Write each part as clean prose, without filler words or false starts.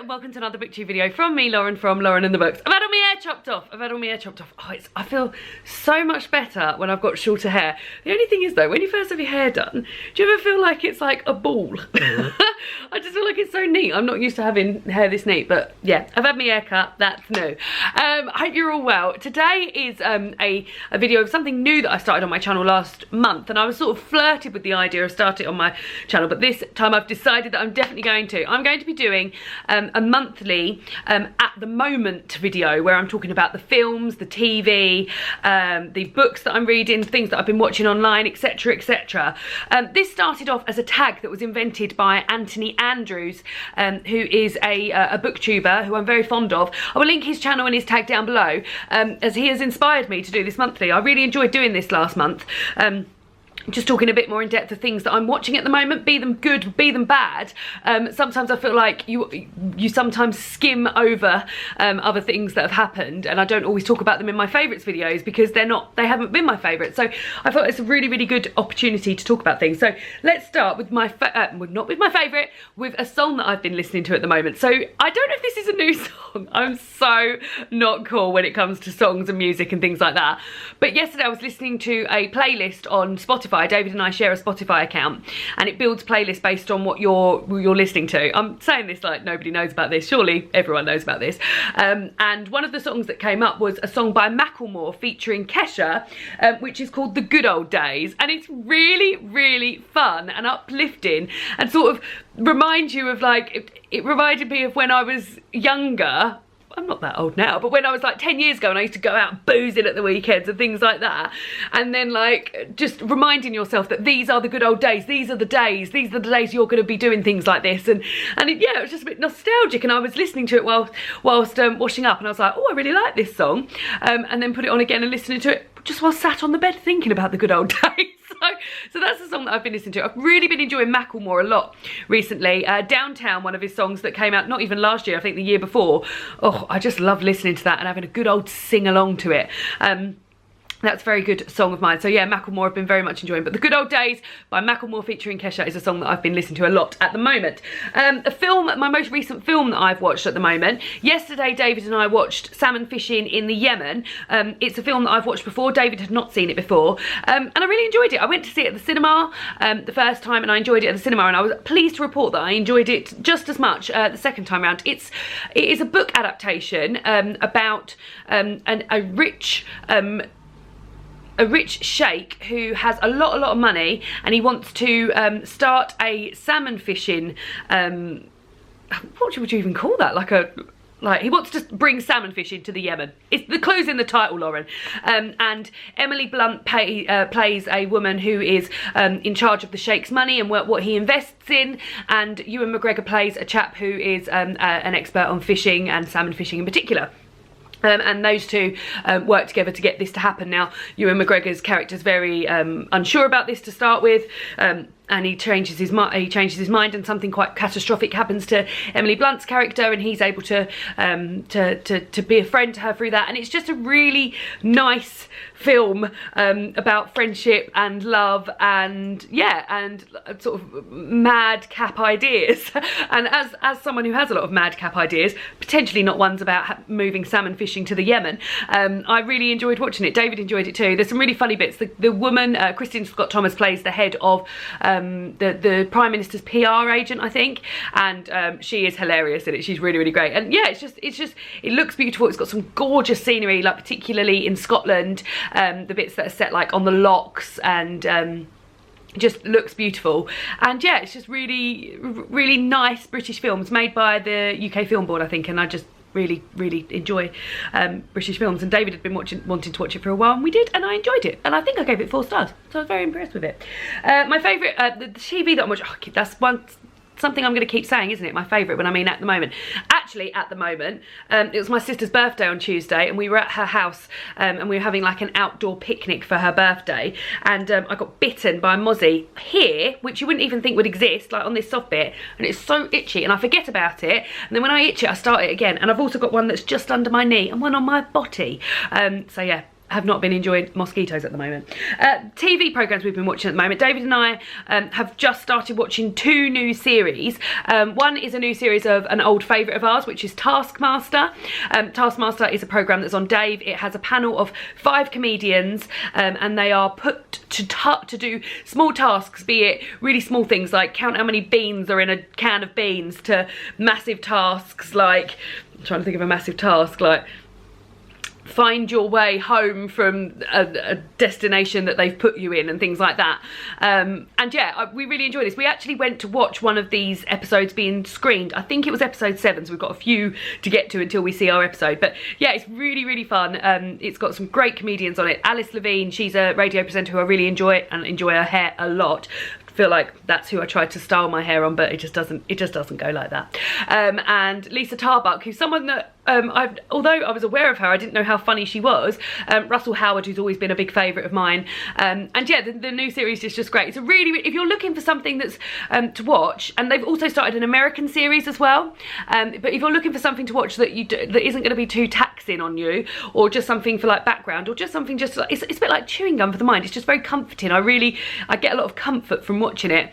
welcome to another BookTube video from me, Lauren, from Lauren and the Books. I've had all my hair chopped off. Oh, I feel so much better when I've got shorter hair. The only thing is though, when you first have your hair done, do you ever feel like it's like a ball? I just feel like it's so neat. I'm not used to having hair this neat, but yeah, I've had my hair cut, that's new. I hope you're all well. Today is a video of something new that I started on my channel last month, and I was sort of flirted with the idea of starting it on my channel, but this time I've decided that I'm definitely going to. I'm going to be doing a monthly at the moment video where I'm talking about the films, the TV, the books that I'm reading, things that I've been watching online, etc, etc. This started off as a tag that was invented by Anthony Andrews, who is a booktuber who I'm very fond of. I will link his channel and his tag down below, as he has inspired me to do this monthly. I really enjoyed doing this last month. Just talking a bit more in depth of things that I'm watching at the moment, be them good, be them bad. Sometimes I feel like you sometimes skim over other things that have happened, and I don't always talk about them in my favourites videos because they haven't been my favourites. So I thought it's a really, really good opportunity to talk about things. So let's start with my, not with my favourite, with a song that I've been listening to at the moment. So I don't know if this is a new song. I'm so not cool when it comes to songs and music and things like that. But yesterday I was listening to a playlist on Spotify. David and I share a Spotify account, and it builds playlists based on what you're listening to. I'm saying this like nobody knows about this. Surely everyone knows about this. And one of the songs that came up was a song by Macklemore featuring Kesha, which is called The Good Old Days, and it's really, really fun and uplifting, and sort of reminds you of like, it reminded me of when I was younger. I'm not that old now, but when I was like 10 years ago and I used to go out boozing at the weekends and things like that, and then like just reminding yourself that these are the good old days, these are the days you're going to be doing things like this, and yeah, it was just a bit nostalgic, and I was listening to it whilst washing up, and I was like, oh, I really like this song, and then put it on again and listening to it just while sat on the bed thinking about the good old days. So that's the song that I've been listening to. I've really been enjoying Macklemore a lot recently. Downtown, one of his songs that came out not even last year, I think the year before. Oh, I just love listening to that and having a good old sing along to it. That's a very good song of mine. So yeah, Macklemore I've been very much enjoying. But The Good Old Days by Macklemore featuring Kesha is a song that I've been listening to a lot at the moment. A film, my most recent film that I've watched at the moment. Yesterday, David and I watched Salmon Fishing in the Yemen. It's a film that I've watched before. David had not seen it before. And I really enjoyed it. I went to see it at the cinema the first time, and I enjoyed it at the cinema, and I was pleased to report that I enjoyed it just as much the second time round. It is a book adaptation about a rich sheikh who has a lot of money, and he wants to start a salmon fishing, what would you even call that? Like he wants to bring salmon fishing to the Yemen. It's the clue's in the title, Lauren. And Emily Blunt plays a woman who is in charge of the sheikh's money and what he invests in, and Ewan McGregor plays a chap who is an expert on fishing and salmon fishing in particular. And those two work together to get this to happen. Now, Ewan McGregor's character is very unsure about this to start with, and he changes his mind, and something quite catastrophic happens to Emily Blunt's character, and he's able to be a friend to her through that. And it's just a really nice film about friendship and love, and yeah, and sort of madcap ideas. And as someone who has a lot of madcap ideas, potentially not ones about moving salmon fishing to the Yemen, I really enjoyed watching it. David enjoyed it too. There's some really funny bits. The woman, Christine Scott Thomas, plays the head of the Prime Minister's PR agent, I think, and she is hilarious in it. She's really, really great. And yeah, it looks beautiful. It's got some gorgeous scenery, like particularly in Scotland, the bits that are set like on the locks, and just looks beautiful. And yeah, it's just really, really nice British films made by the UK Film Board, I think, and I just really, really enjoy British films, and David had been wanting to watch it for a while, and we did, and I enjoyed it, and I think I gave it 4 stars, so I was very impressed with it. My favourite, the TV that I'm watching, that's something I'm going to keep saying, isn't it? My favourite, when I mean at the moment. Actually, at the moment, it was my sister's birthday on Tuesday, and we were at her house, and we were having like an outdoor picnic for her birthday, and I got bitten by a mozzie here, which you wouldn't even think would exist, like on this soft bit, and it's so itchy, and I forget about it, and then when I itch it, I start it again, and I've also got one that's just under my knee, and one on my body. So yeah, have not been enjoying mosquitoes at the moment. TV programmes we've been watching at the moment. David and I have just started watching 2 new series. One is a new series of an old favourite of ours, which is Taskmaster. Taskmaster is a programme that's on Dave. It has a panel of 5 comedians and they are put to do small tasks, be it really small things like count how many beans are in a can of beans, to massive tasks like, I'm trying to think of a massive task, like find your way home from a destination that they've put you in and things like that. And yeah, we really enjoy this. We actually went to watch one of these episodes being screened. I think it was episode 7, so we've got a few to get to until we see our episode. But yeah, it's really, really fun. It's got some great comedians on it. Alice Levine, she's a radio presenter who I really enjoy and enjoy her hair a lot. Feel like that's who I tried to style my hair on, but it just doesn't go like that. And Lisa Tarbuck, who's someone that although I was aware of her, I didn't know how funny she was. Russell Howard, who's always been a big favourite of mine. And yeah, the new series is just great. It's a really, if you're looking for something that's to watch, and they've also started an American series as well. But if you're looking for something to watch that that isn't going to be too taxing on you, or just something for like background, or just something just like, it's a bit like chewing gum for the mind. It's just very comforting. I get a lot of comfort from watching it.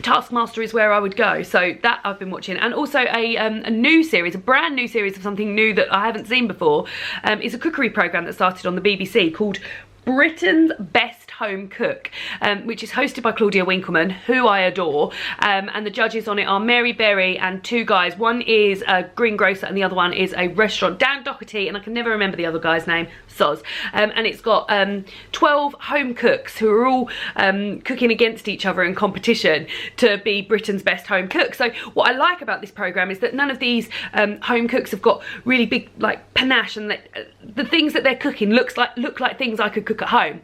Taskmaster is where I would go, so that I've been watching. And also a new series, a brand new series of something new that I haven't seen before. It's a cookery programme that started on the BBC called Britain's Best Home Cook, which is hosted by Claudia Winkleman, who I adore, and the judges on it are Mary Berry and 2 guys. One is a greengrocer and the other one is a restaurant, Dan Doherty, and I can never remember the other guy's name, Soz. And it's got 12 home cooks who are all cooking against each other in competition to be Britain's best home cook. So what I like about this programme is that none of these home cooks have got really big like panache, and the things that they're cooking look like things I could cook at home.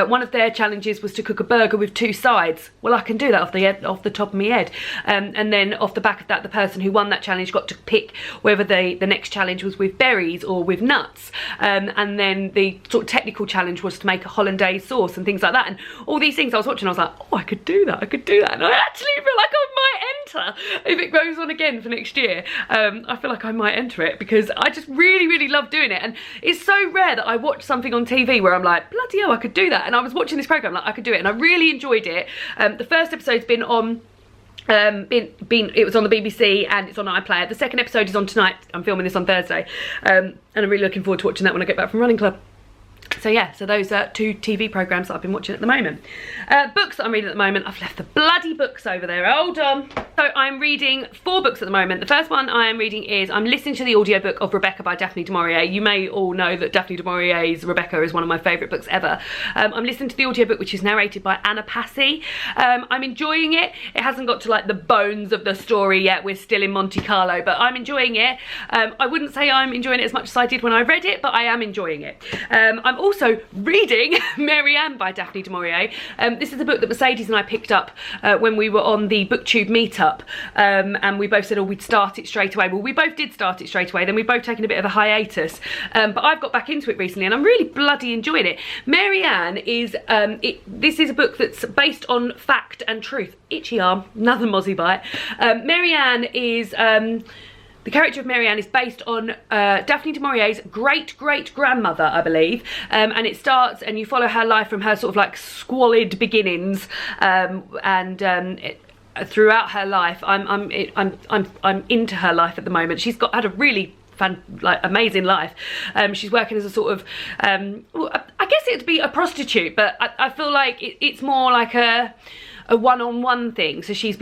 One of their challenges was to cook a burger with 2 sides. Well, I can do that off the top of my head. And then off the back of that, the person who won that challenge got to pick whether the next challenge was with berries or with nuts. And then the sort of technical challenge was to make a hollandaise sauce and things like that. And all these things I was watching, I was like, oh, I could do that. And I actually feel like I might enter if it goes on again for next year. I feel like I might enter it because I just really, really love doing it. And it's so rare that I watch something on TV where I'm like, bloody hell, I could do that. And I was watching this programme like I could do it, and I really enjoyed it. The first episode's been on it was on the BBC and it's on iPlayer. The second episode is on tonight. I'm filming this on Thursday, and I'm really looking forward to watching that when I get back from running club. So yeah, so those are 2 TV programmes that I've been watching at the moment. Books that I'm reading at the moment, I've left the bloody books over there, hold on. So I'm reading 4 books at the moment. The first one I am reading is, I'm listening to the audiobook of Rebecca by Daphne du Maurier. You may all know that Daphne du Maurier's Rebecca is one of my favourite books ever. I'm listening to the audiobook, which is narrated by Anna Passy. I'm enjoying it. It hasn't got to like the bones of the story yet, we're still in Monte Carlo, but I'm enjoying it. I wouldn't say I'm enjoying it as much as I did when I read it, but I am enjoying it. I'm also reading Mary Ann by Daphne du Maurier. This is a book that Mercedes and I picked up when we were on the BookTube meetup, and we both said, oh, we'd start it straight away. Well, we both did start it straight away, then we've both taken a bit of a hiatus, but I've got back into it recently and I'm really bloody enjoying it. Mary Ann is, this is a book that's based on fact and truth. Itchy arm, another mozzie bite. Mary Ann is, the character of Mary Ann is based on Daphne du Maurier's great-great-grandmother, I believe, and it starts, and you follow her life from her sort of like squalid beginnings, throughout her life. I'm into her life at the moment. She's had a really amazing life. She's working as a sort of, well, I guess it'd be a prostitute, but I feel like it's more like a one-on-one thing. So she's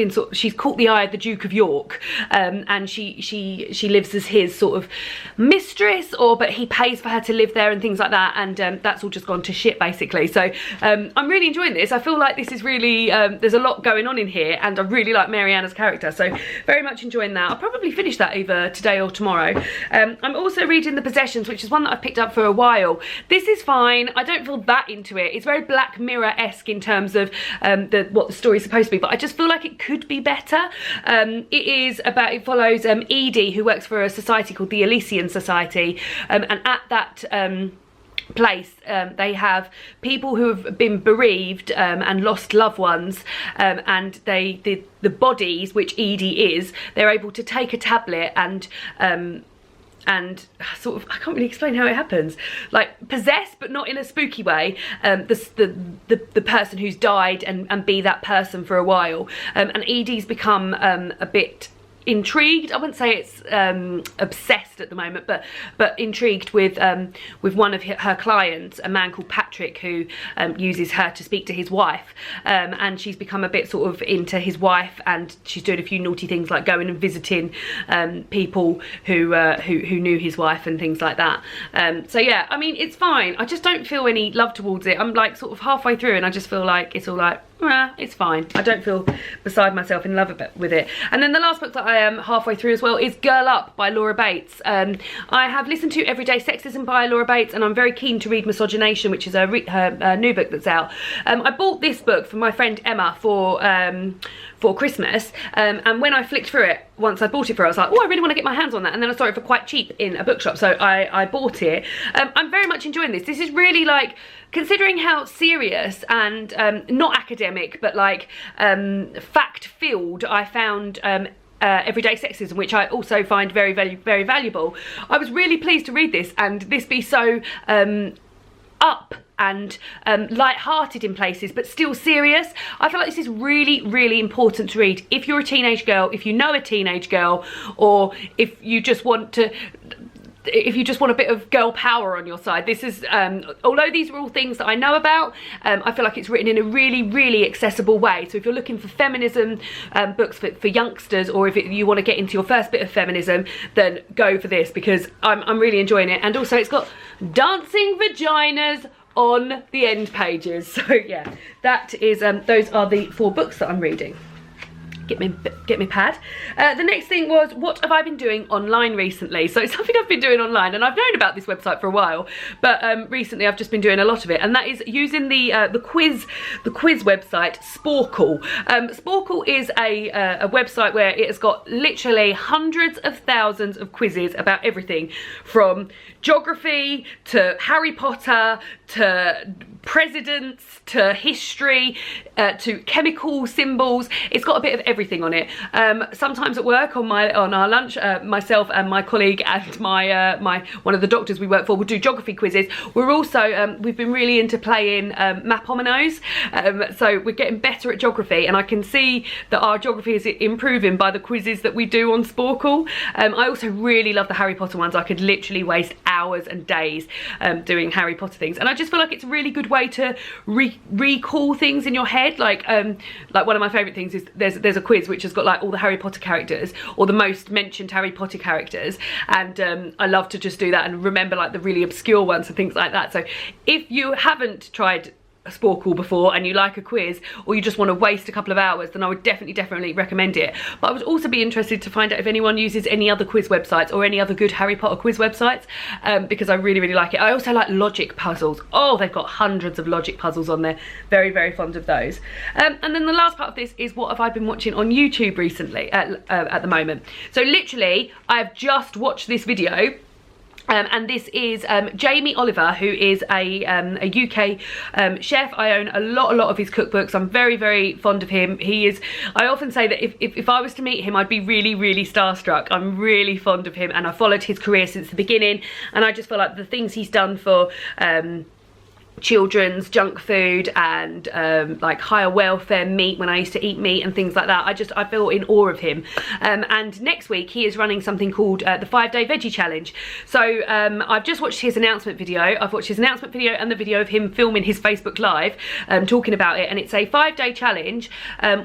caught the eye of the Duke of York, and she lives as his sort of mistress, but he pays for her to live there and things like that, and that's all just gone to shit basically. So I'm really enjoying this. I feel like this is really, there's a lot going on in here, and I really like Mary Ann as character, so very much enjoying that. I'll probably finish that either today or tomorrow. I'm also reading The Possessions, which is one that I've picked up for a while. This is fine. I don't feel that into it. It's very Black Mirror-esque in terms of what the story's supposed to be, but I just feel like it could be better. It follows Edie, who works for a society called the Elysian Society, and at that place they have people who have been bereaved and lost loved ones, and the bodies, which Edie is, they're able to take a tablet and and sort of, I can't really explain how it happens, like possess but not in a spooky way, the person who's died and be that person for a while. And Edie's become a bit intrigued. I wouldn't say it's obsessed at the moment, but intrigued with one of her clients, a man called Patrick, who uses her to speak to his wife, and she's become a bit sort of into his wife, and she's doing a few naughty things like going and visiting people who knew his wife and things like that. So yeah, I mean, it's fine. I just don't feel any love towards it. I'm like sort of halfway through and I just feel like it's all like, it's fine. I don't feel beside myself in love with it. And then the last book that I am halfway through as well is Girl Up by Laura Bates. I have listened to Everyday Sexism by Laura Bates, and I'm very keen to read Misogynation, which is her new book that's out. I bought this book for my friend Emma for Christmas, and when I flicked through it, once I bought it for her, I was like, oh, I really want to get my hands on that, and then I saw it for quite cheap in a bookshop, so I bought it. I'm very much enjoying this. This is really, like, considering how serious and not academic, but like fact-filled I found Everyday Sexism, which I also find very, very, very valuable. I was really pleased to read this and this be so up and light-hearted in places, but still serious. I feel like this is really, really important to read if you're a teenage girl, if you know a teenage girl, or if you just want a bit of girl power on your side. This is, although these are all things that I know about, I feel like it's written in a really, really accessible way. So if you're looking for feminism books for youngsters, or if you want to get into your first bit of feminism, then go for this, because I'm really enjoying it. And also it's got dancing vaginas on the end pages. So yeah, that is, those are the 4 books that I'm reading. Get me pad. The next thing was, what have I been doing online recently? So it's something I've been doing online, and I've known about this website for a while, but recently I've just been doing a lot of it, and that is using the quiz website Sporcle. Sporcle is a website where it has got literally hundreds of thousands of quizzes about everything from geography to Harry Potter to presidents to history to chemical symbols. It's got a bit of everything on it. Sometimes at work on our lunch, myself and my colleague and my one of the doctors we work for will do geography quizzes. We're also we've been really into playing Mapominoes, so we're getting better at geography, and I can see that our geography is improving by the quizzes that we do on Sporcle. I also really love the Harry Potter ones. I could literally waste hours and days doing Harry Potter things, and I just feel like it's a really good way to recall things in your head. Like one of my favourite things is there's a quiz which has got like all the Harry Potter characters, or the most mentioned Harry Potter characters, and I love to just do that and remember like the really obscure ones and things like that. So if you haven't tried Sporcle before and you like a quiz, or you just want to waste a couple of hours, then I would definitely recommend it. But I would also be interested to find out if anyone uses any other quiz websites or any other good Harry Potter quiz websites, because I really like it. I also like logic puzzles. Oh, they've got hundreds of logic puzzles on there. Very, very fond of those. And then the last part of this is, what have I been watching on YouTube recently at the moment. So literally I have just watched this video. And this is Jamie Oliver, who is a UK chef. I own a lot of his cookbooks. I'm very, very fond of him. He is, I often say that if I was to meet him, I'd be really, really starstruck. I'm really fond of him, and I followed his career since the beginning, and I just feel like the things he's done for children's junk food and like higher welfare meat, when I used to eat meat and things like that, I feel in awe of him. And next week he is running something called the 5-day veggie challenge. So I've just watched his announcement video. I've watched his announcement video and the video of him filming his Facebook Live talking about it, and it's a 5-day challenge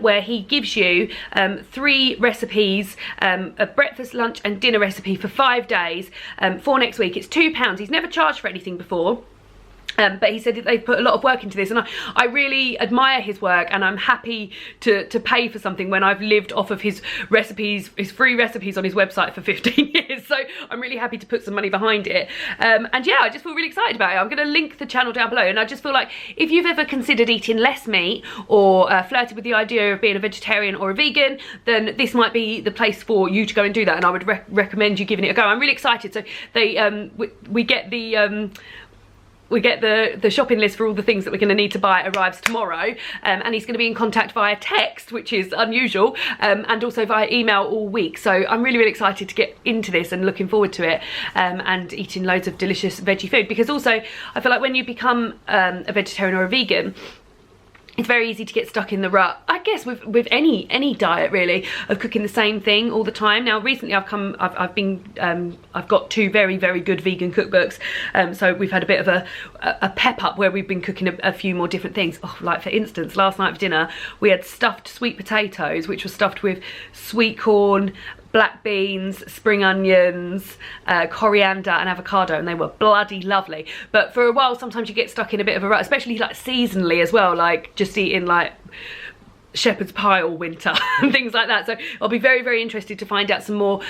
where he gives you 3 recipes, a breakfast, lunch and dinner recipe for 5 days for next week. It's £2. He's never charged for anything before. But he said that they've put a lot of work into this, and I really admire his work, and I'm happy to pay for something when I've lived off of his recipes, his free recipes on his website for 15 years. So I'm really happy to put some money behind it. And yeah, I just feel really excited about it. I'm going to link the channel down below, and I just feel like if you've ever considered eating less meat, or flirted with the idea of being a vegetarian or a vegan, then this might be the place for you to go and do that, and I would recommend you giving it a go. I'm really excited. So they we get the the shopping list for all the things that we're going to need to buy arrives tomorrow, and he's going to be in contact via text, which is unusual, and also via email all week. So I'm really, really excited to get into this and looking forward to it, and eating loads of delicious veggie food, because also I feel like when you become a vegetarian or a vegan, it's very easy to get stuck in the rut, I guess, with any diet really, of cooking the same thing all the time. Now recently I've got 2 very, very good vegan cookbooks, so we've had a bit of a pep up where we've been cooking a few more different things. Oh, like for instance, last night for dinner we had stuffed sweet potatoes, which were stuffed with sweet corn, black beans, spring onions, coriander and avocado, and they were bloody lovely. But for a while sometimes you get stuck in a bit of a rut, especially like seasonally as well, like just eating like shepherd's pie all winter and things like that. So I'll be very, very interested to find out some more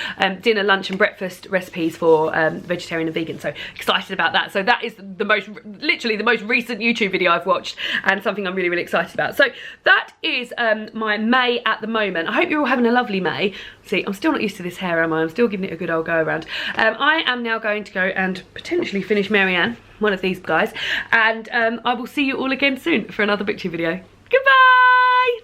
dinner, lunch and breakfast recipes for vegetarian and vegan. So excited about that. So that is literally the most recent YouTube video I've watched, and something I'm really, really excited about. So that is my May at the moment. I hope you're all having a lovely May. See, I'm still not used to this hair, am I? I'm still giving it a good old go around. I am now going to go and potentially finish Marianne, one of these guys, and I will see you all again soon for another Veggie video. Goodbye!